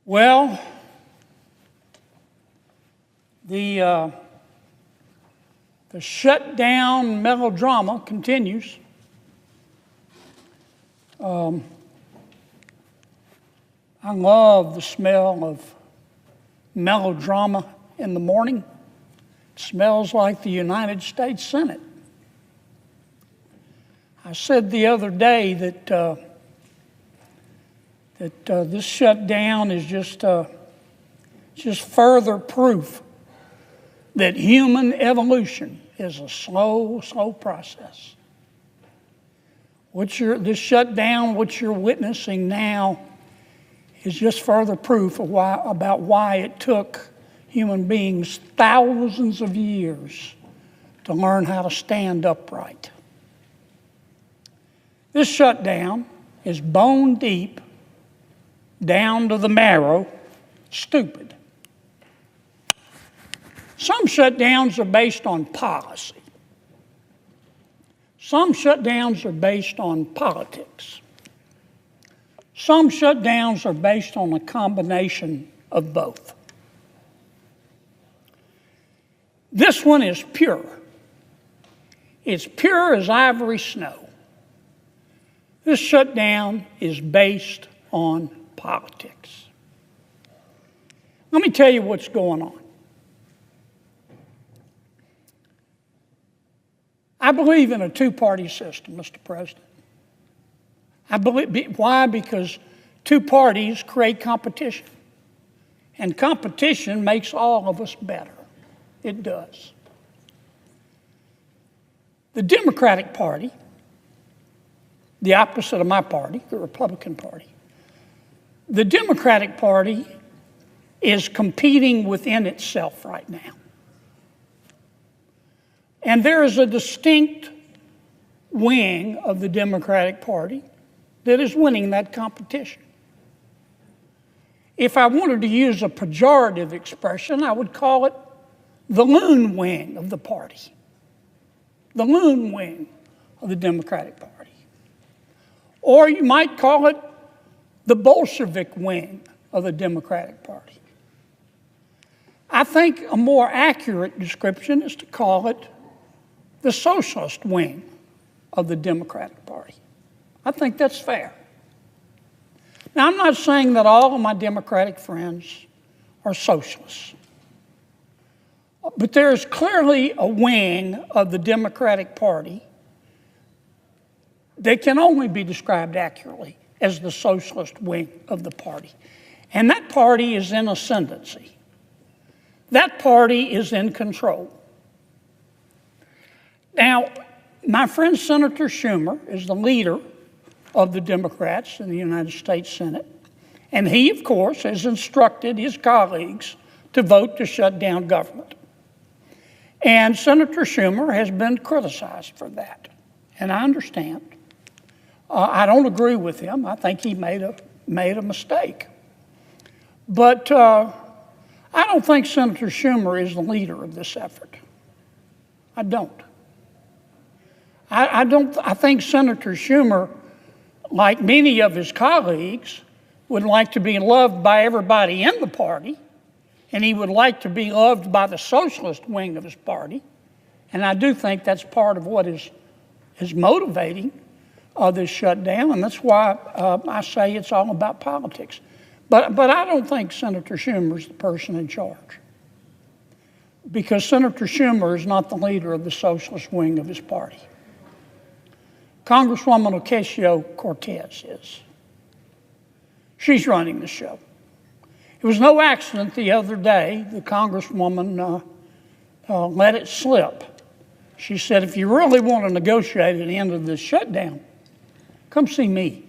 Well, the shutdown melodrama continues. I love the smell of melodrama in the morning. It smells like the United States Senate. I said the other day that this shutdown is just further proof that human evolution is a slow process. This shutdown, what you're witnessing now, is just further proof of why it took human beings thousands of years to learn how to stand upright. This shutdown is bone deep, down to the marrow, stupid. Some shutdowns are based on policy. Some shutdowns are based on politics. Some shutdowns are based on a combination of both. This one is pure. It's pure as ivory snow. This shutdown is based on politics. Let me tell you what's going on. I believe in a two-party system, Mr. President. Why? Because two parties create competition. And competition makes all of us better. It does. The Democratic Party, the opposite of my party, the Republican Party, the Democratic Party is competing within itself right now. And there is a distinct wing of the Democratic Party that is winning that competition. If I wanted to use a pejorative expression, I would call it the loon wing of the party. The loon wing of the Democratic Party. Or you might call it the Bolshevik wing of the Democratic Party. I think a more accurate description is to call it the Socialist wing of the Democratic Party. I think that's fair. Now, I'm not saying that all of my Democratic friends are socialists, but there is clearly a wing of the Democratic Party that can only be described accurately as the socialist wing of the party. And that party is in ascendancy. That party is in control. Now, my friend Senator Schumer is the leader of the Democrats in the United States Senate. And he, of course, has instructed his colleagues to vote to shut down government. And Senator Schumer has been criticized for that. And I understand. I don't agree with him. I think he made a mistake. But I don't think Senator Schumer is the leader of this effort. I don't. I think Senator Schumer, like many of his colleagues, would like to be loved by everybody in the party, and he would like to be loved by the socialist wing of his party. And I do think that's part of what is motivating this shutdown, and that's why I say it's all about politics. But I don't think Senator Schumer is the person in charge, because Senator Schumer is not the leader of the socialist wing of his party. Congresswoman Ocasio-Cortez is. She's running the show. It was no accident the other day the Congresswoman let it slip. She said, if you really want to negotiate an end of this shutdown, come see me.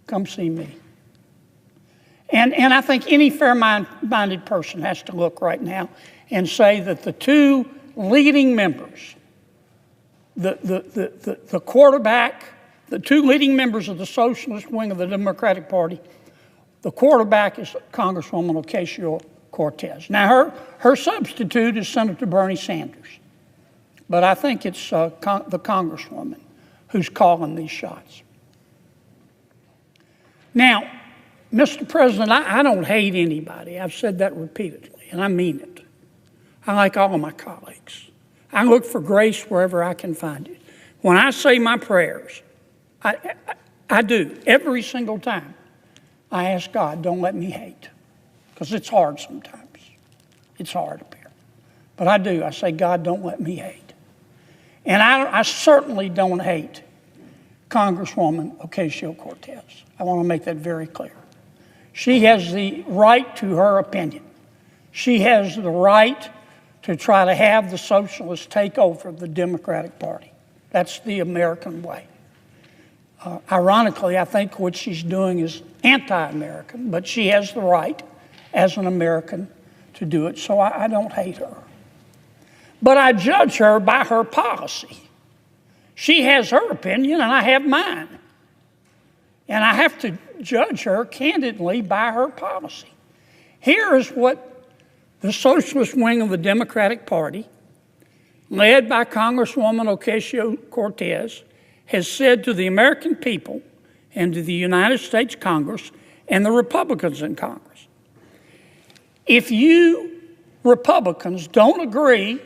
Come see me. And I think any fair-minded person has to look right now and say that the two leading members, the quarterback, the two leading members of the socialist wing of the Democratic Party, the quarterback is Congresswoman Ocasio-Cortez. Now, her substitute is Senator Bernie Sanders. But I think it's the Congresswoman who's calling these shots. Now, Mr. President, I don't hate anybody. I've said that repeatedly, and I mean it. I like all of my colleagues. I look for grace wherever I can find it. When I say my prayers, I do every single time. I ask God, don't let me hate, because it's hard sometimes. It's hard up here. But I do. I say, God, don't let me hate. And I certainly don't hate Congresswoman Ocasio-Cortez. I want to make that very clear. She has the right to her opinion. She has the right to try to have the socialists take over the Democratic Party. That's the American way. Ironically, I think what she's doing is anti-American, but she has the right as an American to do it, so I don't hate her. But I judge her by her policy. She has her opinion, and I have mine. And I have to judge her candidly by her policy. Here is what the socialist wing of the Democratic Party, led by Congresswoman Ocasio-Cortez, has said to the American people and to the United States Congress and the Republicans in Congress. If you Republicans don't agree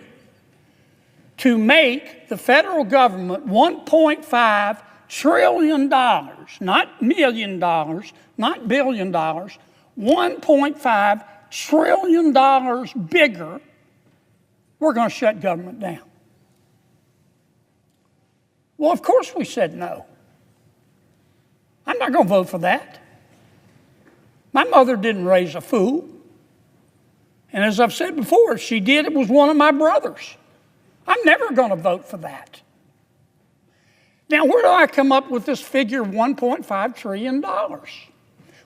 to make the federal government $1.5 trillion, not $1 million, not $1 billion, $1.5 trillion bigger, we're going to shut government down. Well, of course we said no. I'm not going to vote for that. My mother didn't raise a fool. And as I've said before, if she did, it was one of my brothers. I'm never going to vote for that. Now, where do I come up with this figure of $1.5 trillion?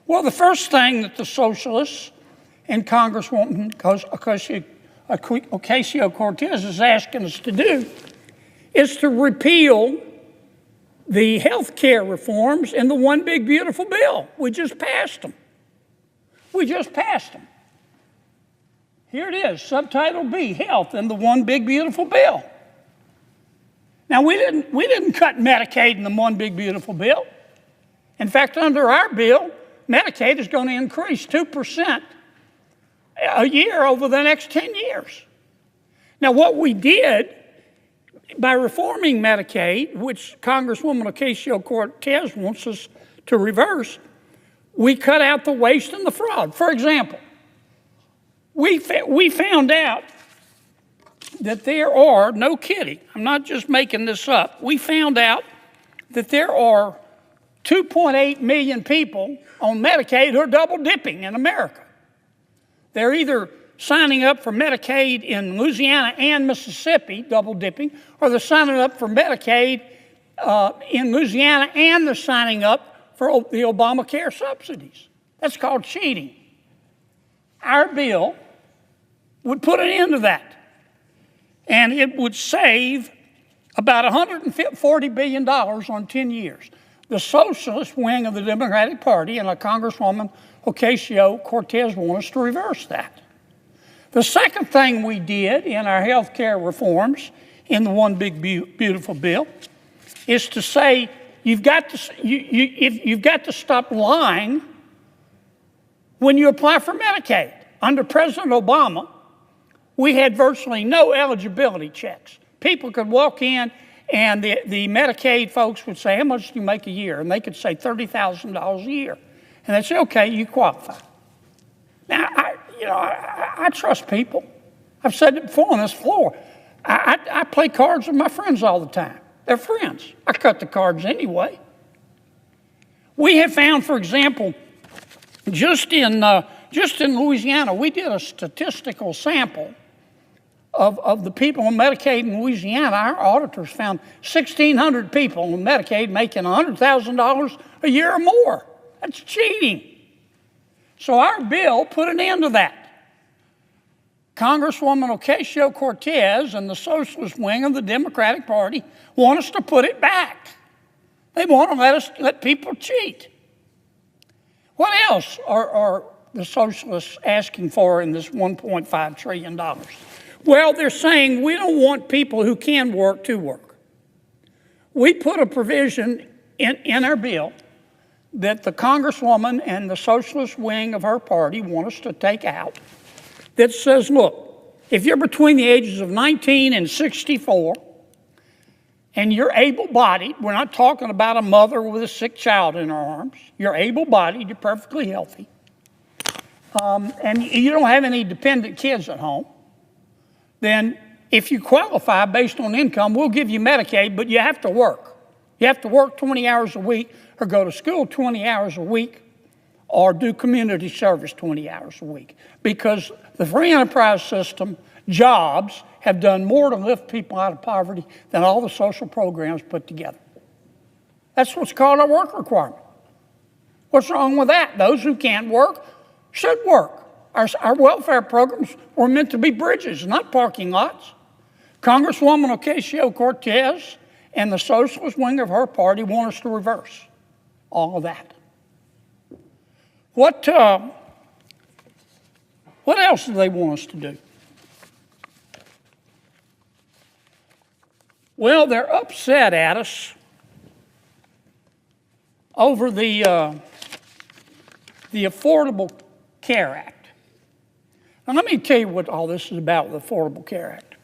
Well, the first thing that the socialists and Congresswoman Ocasio-Cortez is asking us to do is to repeal the health care reforms in the One Big Beautiful Bill. We just passed them. Here it is, Subtitle B, Health in the One Big Beautiful Bill. Now, we didn't cut Medicaid in the One Big Beautiful Bill. In fact, under our bill, Medicaid is going to increase 2% a year over the next 10 years. Now, what we did by reforming Medicaid, which Congresswoman Ocasio-Cortez wants us to reverse, we cut out the waste and the fraud. For example, we found out that there are, no kidding, I'm not just making this up, we found out that there are 2.8 million people on Medicaid who are double dipping in America. They're either signing up for Medicaid in Louisiana and Mississippi, double dipping, or they're signing up for Medicaid in Louisiana and they're signing up for the Obamacare subsidies. That's called cheating. Our bill would put an end to that. And it would save about $140 billion on 10 years. The socialist wing of the Democratic Party and Congresswoman Ocasio-Cortez want us to reverse that. The second thing we did in our health care reforms in the One Big Beautiful Bill is to say you've got to stop lying when you apply for Medicaid. Under President Obama, we had virtually no eligibility checks. People could walk in and the Medicaid folks would say, how much do you make a year? And they could say $30,000 a year. And they'd say, okay, you qualify. Now, I trust people. I've said it before on this floor. I play cards with my friends all the time. They're friends. I cut the cards anyway. We have found, for example, just in Louisiana, we did a statistical sample of the people on Medicaid in Louisiana. Our auditors found 1,600 people on Medicaid making $100,000 a year or more. That's cheating. So our bill put an end to that. Congresswoman Ocasio-Cortez and the socialist wing of the Democratic Party want us to put it back. They want to let people cheat. What else are the socialists asking for in this $1.5 trillion? Well, they're saying we don't want people who can work to work. We put a provision in our bill that the Congresswoman and the socialist wing of her party want us to take out that says, look, if you're between the ages of 19 and 64 and you're able-bodied, we're not talking about a mother with a sick child in her arms, you're able-bodied, you're perfectly healthy, and you don't have any dependent kids at home, then if you qualify based on income, we'll give you Medicaid, but you have to work. You have to work 20 hours a week or go to school 20 hours a week or do community service 20 hours a week. Because the free enterprise system, jobs, have done more to lift people out of poverty than all the social programs put together. That's what's called a work requirement. What's wrong with that? Those who can't work should work. Our welfare programs were meant to be bridges, not parking lots. Congresswoman Ocasio-Cortez and the socialist wing of her party want us to reverse all of that. What else do they want us to do? Well, they're upset at us over the Affordable Care Act. Now, let me tell you what all this is about with the Affordable Care Act.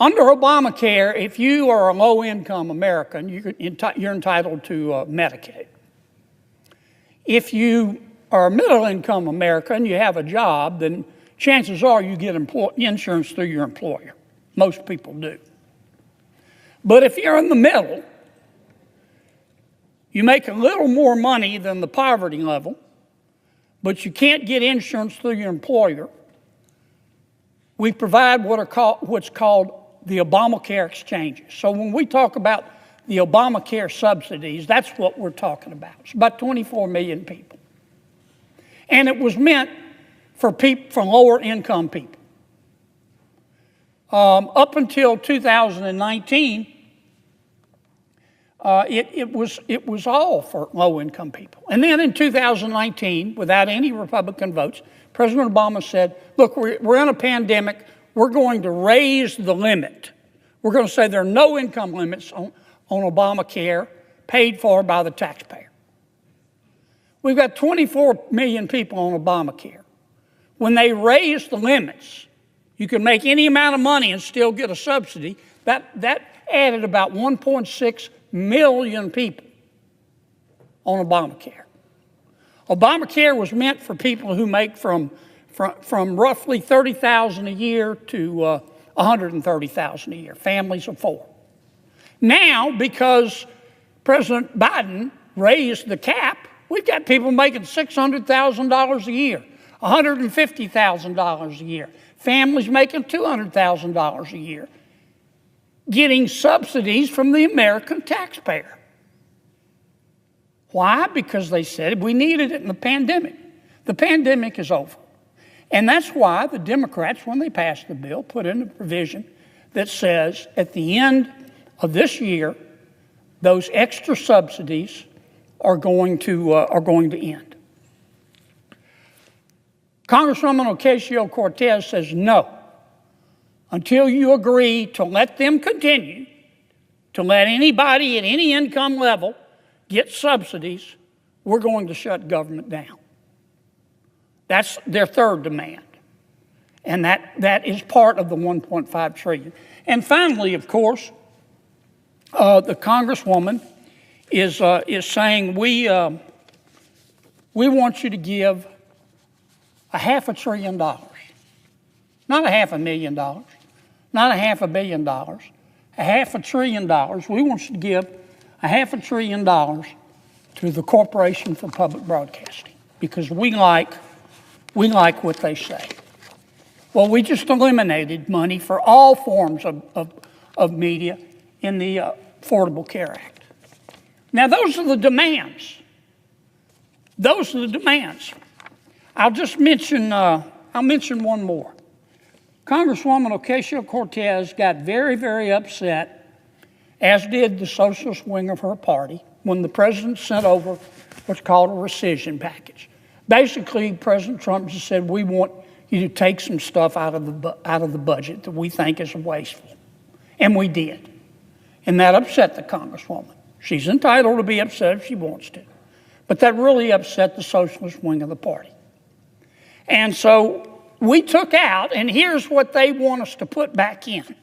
Under Obamacare, if you are a low-income American, you're entitled to Medicaid. If you are a middle-income American, you have a job, then chances are you get insurance through your employer. Most people do. But if you're in the middle, you make a little more money than the poverty level, but you can't get insurance through your employer, we provide what's called the Obamacare exchanges. So when we talk about the Obamacare subsidies, that's what we're talking about. It's about 24 million people. And it was meant for lower income people. Up until 2019, it was all for low-income people. And then in 2019, without any Republican votes, President Obama said, look, we're in a pandemic. We're going to raise the limit. We're going to say there are no income limits on Obamacare paid for by the taxpayer. We've got 24 million people on Obamacare. When they raised the limits, you can make any amount of money and still get a subsidy. That added about 1.6 million people on Obamacare. Obamacare was meant for people who make from roughly $30,000 a year to $130,000 a year, families of four. Now, because President Biden raised the cap, we've got people making $600,000 a year, $150,000 a year, families making $200,000 a year, getting subsidies from the American taxpayer. Why? Because they said we needed it in the pandemic. The pandemic is over. And that's why the Democrats, when they passed the bill, put in a provision that says at the end of this year, those extra subsidies are going to end. Congresswoman Ocasio-Cortez says no. Until you agree to let them continue, to let anybody at any income level get subsidies, we're going to shut government down. That's their third demand. And that is part of the $1.5 trillion. And finally, of course, the Congresswoman is saying we want you to give $500 billion, not $500,000, not $500 million, $500 billion. We want you to give $500 billion to the Corporation for Public Broadcasting because we like what they say. Well, we just eliminated money for all forms of media in the Affordable Care Act. Now, those are the demands. Those are the demands. I'll mention one more. Congresswoman Ocasio-Cortez got very, very upset, as did the socialist wing of her party, when the president sent over what's called a rescission package. Basically, President Trump just said, we want you to take some stuff out of the budget that we think is wasteful. And we did. And that upset the Congresswoman. She's entitled to be upset if she wants to. But that really upset the socialist wing of the party. And so we took out, and here's what they want us to put back in.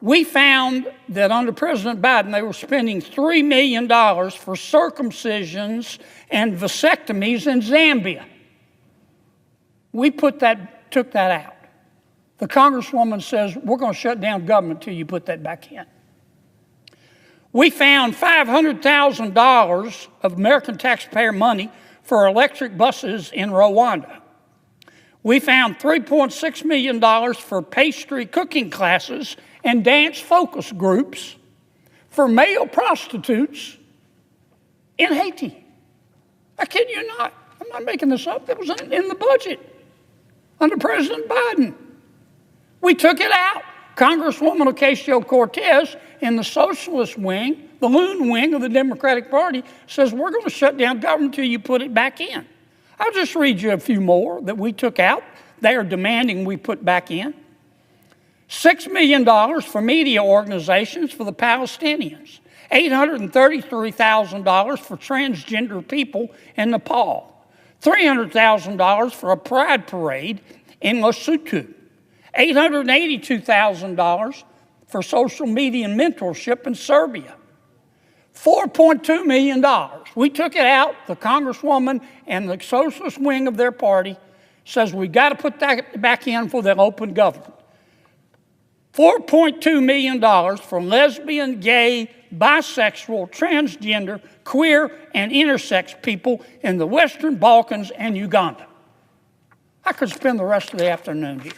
We found that under President Biden, they were spending $3 million for circumcisions and vasectomies in Zambia. We took that out. The Congresswoman says, we're going to shut down government until you put that back in. We found $500,000 of American taxpayer money for electric buses in Rwanda. We found $3.6 million for pastry cooking classes and dance focus groups for male prostitutes in Haiti. I kid you not. I'm not making this up. It was in the budget under President Biden. We took it out. Congresswoman Ocasio-Cortez in the socialist wing, the loon wing of the Democratic Party, says we're going to shut down government until you put it back in. I'll just read you a few more that we took out. They are demanding we put back in. $6 million for media organizations for the Palestinians. $833,000 for transgender people in Nepal. $300,000 for a pride parade in Lesotho. $882,000 for social media mentorship in Serbia. $4.2 million. We took it out. The Congresswoman and the socialist wing of their party says we got to put that back in for the open government. $4.2 million for lesbian, gay, bisexual, transgender, queer, and intersex people in the Western Balkans and Uganda. I could spend the rest of the afternoon here.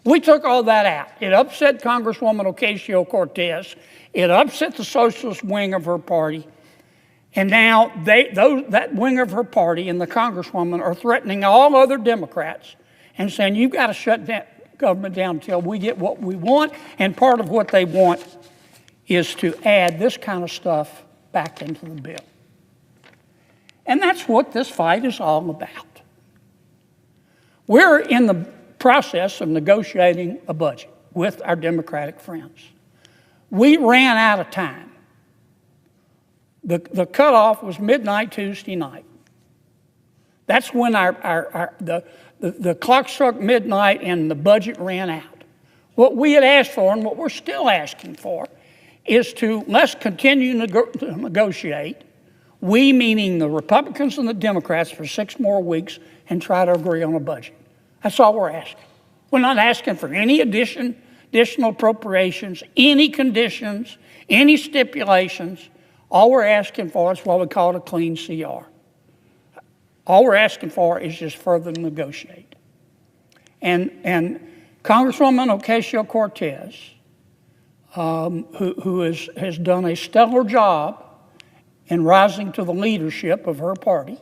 We took all that out. It upset Congresswoman Ocasio-Cortez. It upset the socialist wing of her party. And now that wing of her party and the Congresswoman are threatening all other Democrats and saying, you've got to shut that government down until we get what we want. And part of what they want is to add this kind of stuff back into the bill. And that's what this fight is all about. We're in the process of negotiating a budget with our Democratic friends. We ran out of time. The cutoff was midnight Tuesday night. That's when the clock struck midnight and the budget ran out. What we had asked for and what we're still asking for is let's continue to negotiate, we meaning the Republicans and the Democrats, for 6 more weeks and try to agree on a budget. That's all we're asking. We're not asking for any additional appropriations, any conditions, any stipulations. All we're asking for is what we call a clean CR. All we're asking for is just further negotiate. And Congresswoman Ocasio-Cortez, who has done a stellar job in rising to the leadership of her party,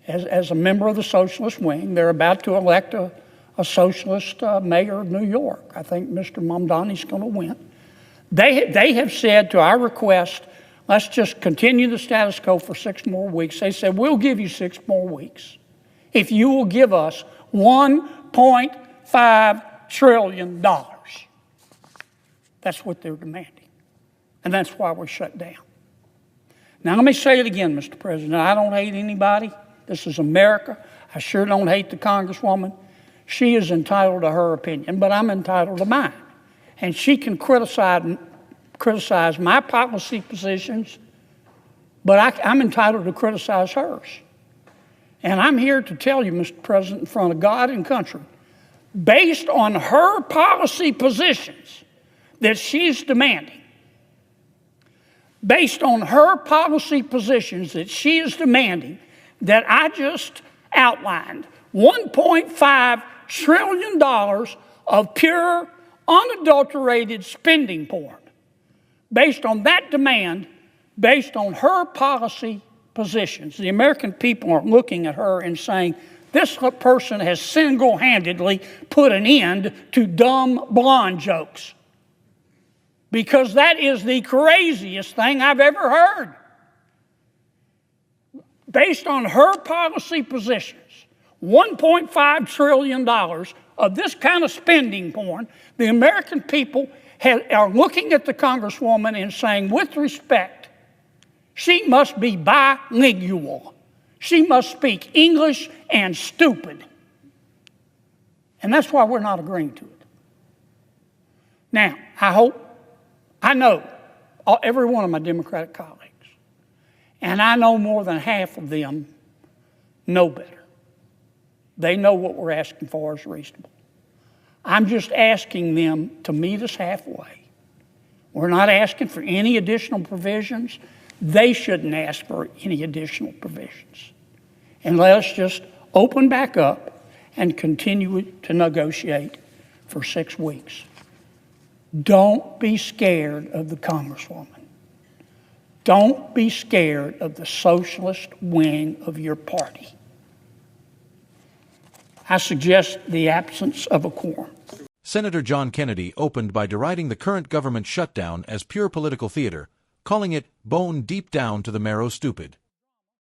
as a member of the socialist wing. They're about to elect a socialist mayor of New York. I think Mr. Mamdani's going to win. They have said to our request, let's just continue the status quo for 6 more weeks. They said, we'll give you 6 more weeks if you will give us $1.5 trillion. That's what they're demanding. And that's why we're shut down. Now, let me say it again, Mr. President. I don't hate anybody. This is America. I sure don't hate the Congresswoman. She is entitled to her opinion, but I'm entitled to mine. And she can criticize my policy positions, but I'm entitled to criticize hers. And I'm here to tell you, Mr. President, in front of God and country, based on her policy positions that she's demanding, based on her policy positions that she is demanding, that I just outlined, $1.5 trillion of pure, unadulterated spending porn. Based on that demand, based on her policy positions, the American people are looking at her and saying, this person has single-handedly put an end to dumb blonde jokes. Because that is the craziest thing I've ever heard. Based on her policy positions, $1.5 trillion of this kind of spending porn, the American people are looking at the Congresswoman and saying, with respect, she must be bilingual. She must speak English and stupid. And that's why we're not agreeing to it. Now, I know every one of my Democratic colleagues, and I know more than half of them know better. They know what we're asking for is reasonable. I'm just asking them to meet us halfway. We're not asking for any additional provisions. They shouldn't ask for any additional provisions. And let us just open back up and continue to negotiate for 6 weeks. Don't be scared of the Congresswoman. Don't be scared of the socialist wing of your party. I suggest the absence of a quorum. Senator John Kennedy opened by deriding the current government shutdown as pure political theater, calling it bone deep down to the marrow stupid.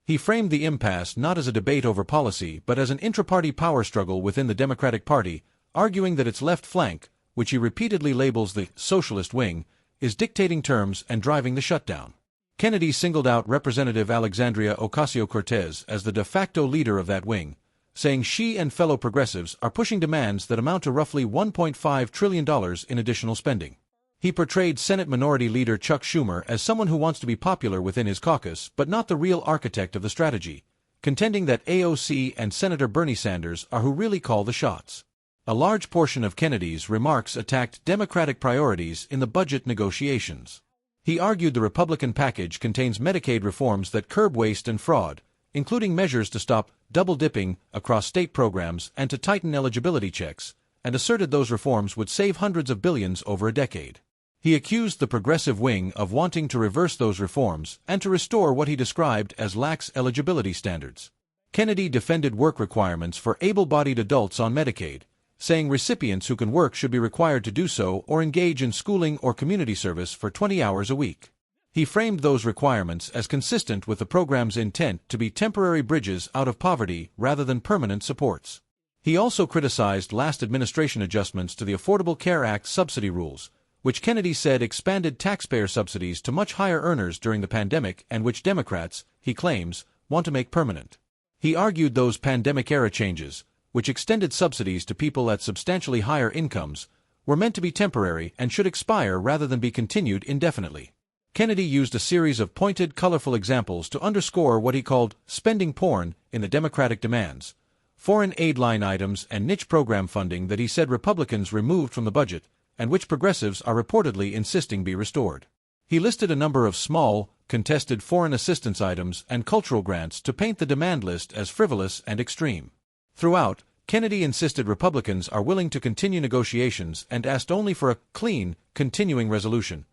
He framed the impasse not as a debate over policy but as an intra-party power struggle within the Democratic Party, arguing that its left flank, which he repeatedly labels the socialist wing, is dictating terms and driving the shutdown. Kennedy singled out Representative Alexandria Ocasio-Cortez as the de facto leader of that wing, saying she and fellow progressives are pushing demands that amount to roughly $1.5 trillion in additional spending. He portrayed Senate Minority Leader Chuck Schumer as someone who wants to be popular within his caucus but not the real architect of the strategy, contending that AOC and Senator Bernie Sanders are who really call the shots. A large portion of Kennedy's remarks attacked Democratic priorities in the budget negotiations. He argued the Republican package contains Medicaid reforms that curb waste and fraud, including measures to stop double-dipping across state programs and to tighten eligibility checks, and asserted those reforms would save hundreds of billions over a decade. He accused the progressive wing of wanting to reverse those reforms and to restore what he described as lax eligibility standards. Kennedy defended work requirements for able-bodied adults on Medicaid, saying recipients who can work should be required to do so or engage in schooling or community service for 20 hours a week. He framed those requirements as consistent with the program's intent to be temporary bridges out of poverty rather than permanent supports. He also criticized last administration adjustments to the Affordable Care Act subsidy rules, which Kennedy said expanded taxpayer subsidies to much higher earners during the pandemic and which Democrats, he claims, want to make permanent. He argued those pandemic-era changes, which extended subsidies to people at substantially higher incomes, were meant to be temporary and should expire rather than be continued indefinitely. Kennedy used a series of pointed, colorful examples to underscore what he called spending porn in the Democratic demands, foreign aid line items and niche program funding that he said Republicans removed from the budget and which progressives are reportedly insisting be restored. He listed a number of small, contested foreign assistance items and cultural grants to paint the demand list as frivolous and extreme. Throughout, Kennedy insisted Republicans are willing to continue negotiations and asked only for a clean, continuing resolution,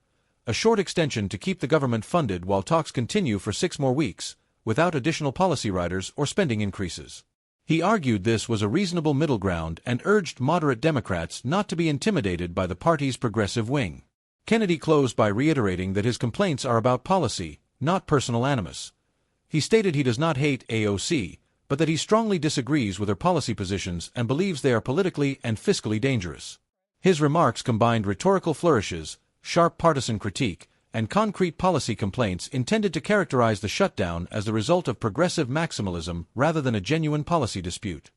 a short extension to keep the government funded while talks continue for 6 more weeks, without additional policy riders or spending increases. He argued this was a reasonable middle ground and urged moderate Democrats not to be intimidated by the party's progressive wing. Kennedy closed by reiterating that his complaints are about policy, not personal animus. He stated he does not hate AOC, but that he strongly disagrees with her policy positions and believes they are politically and fiscally dangerous. His remarks combined rhetorical flourishes, sharp partisan critique, and concrete policy complaints intended to characterize the shutdown as the result of progressive maximalism rather than a genuine policy dispute.